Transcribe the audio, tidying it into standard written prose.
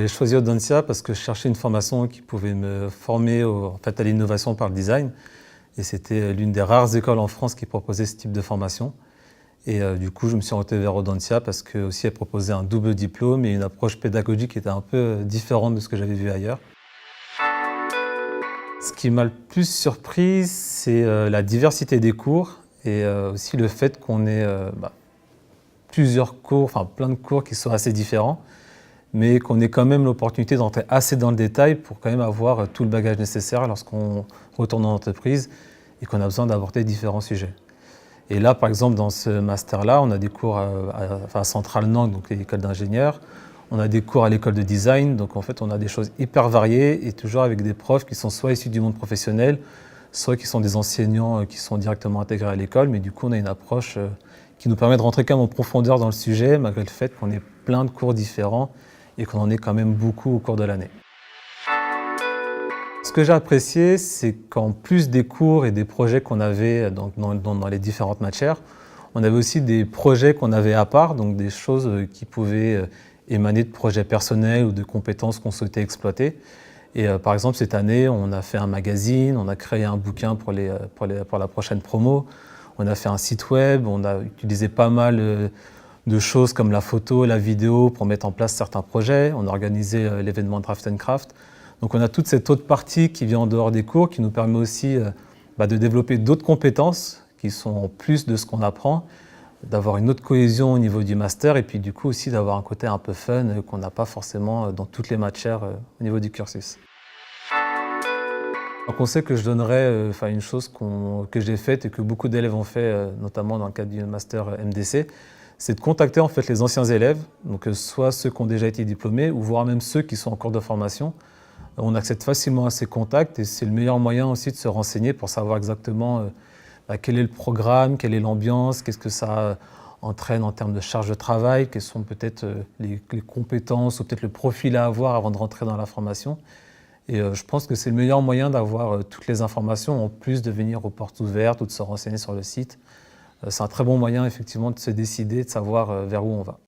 J'ai choisi Audencia parce que je cherchais une formation qui pouvait me former en fait, à l'innovation par le design. Et c'était l'une des rares écoles en France qui proposait ce type de formation. Et du coup, je me suis orienté vers Audencia parce que aussi elle proposait un double diplôme et une approche pédagogique qui était un peu différente de ce que j'avais vu ailleurs. Ce qui m'a le plus surpris, c'est la diversité des cours et aussi le fait qu'on ait plusieurs cours, enfin plein de cours qui sont assez différents, mais qu'on ait quand même l'opportunité d'entrer assez dans le détail pour quand même avoir tout le bagage nécessaire lorsqu'on retourne en entreprise et qu'on a besoin d'aborder différents sujets. Et là, par exemple, dans ce master-là, on a des cours à Centrale Nantes, donc l'école d'ingénieurs. On a des cours à l'école de design, donc en fait, on a des choses hyper variées et toujours avec des profs qui sont soit issus du monde professionnel, soit qui sont des enseignants qui sont directement intégrés à l'école. Mais du coup, on a une approche qui nous permet de rentrer quand même en profondeur dans le sujet, malgré le fait qu'on ait plein de cours différents et qu'on en ait quand même beaucoup au cours de l'année. Ce que j'ai apprécié, c'est qu'en plus des cours et des projets qu'on avait dans les différentes matières, on avait aussi des projets qu'on avait à part, donc des choses qui pouvaient émaner de projets personnels ou de compétences qu'on souhaitait exploiter. Et par exemple, cette année, on a fait un magazine, on a créé un bouquin pour la prochaine promo, on a fait un site web, on a utilisé pas mal de choses comme la photo, la vidéo pour mettre en place certains projets, on a organisé l'événement Draft & Craft. Donc on a toute cette autre partie qui vient en dehors des cours, qui nous permet aussi de développer d'autres compétences qui sont en plus de ce qu'on apprend, d'avoir une autre cohésion au niveau du master et puis du coup aussi d'avoir un côté un peu fun qu'on n'a pas forcément dans toutes les matières au niveau du cursus. Un conseil que je donnerais, une chose que j'ai faite et que beaucoup d'élèves ont fait, notamment dans le cadre du master MDC, c'est de contacter en fait les anciens élèves, donc soit ceux qui ont déjà été diplômés ou voire même ceux qui sont en cours de formation. On accède facilement à ces contacts et c'est le meilleur moyen aussi de se renseigner pour savoir exactement quel est le programme, quelle est l'ambiance, qu'est-ce que ça entraîne en termes de charge de travail, quelles sont peut-être les compétences ou peut-être le profil à avoir avant de rentrer dans la formation. Et je pense que c'est le meilleur moyen d'avoir toutes les informations en plus de venir aux portes ouvertes ou de se renseigner sur le site. C'est un très bon moyen effectivement de se décider, de savoir vers où on va.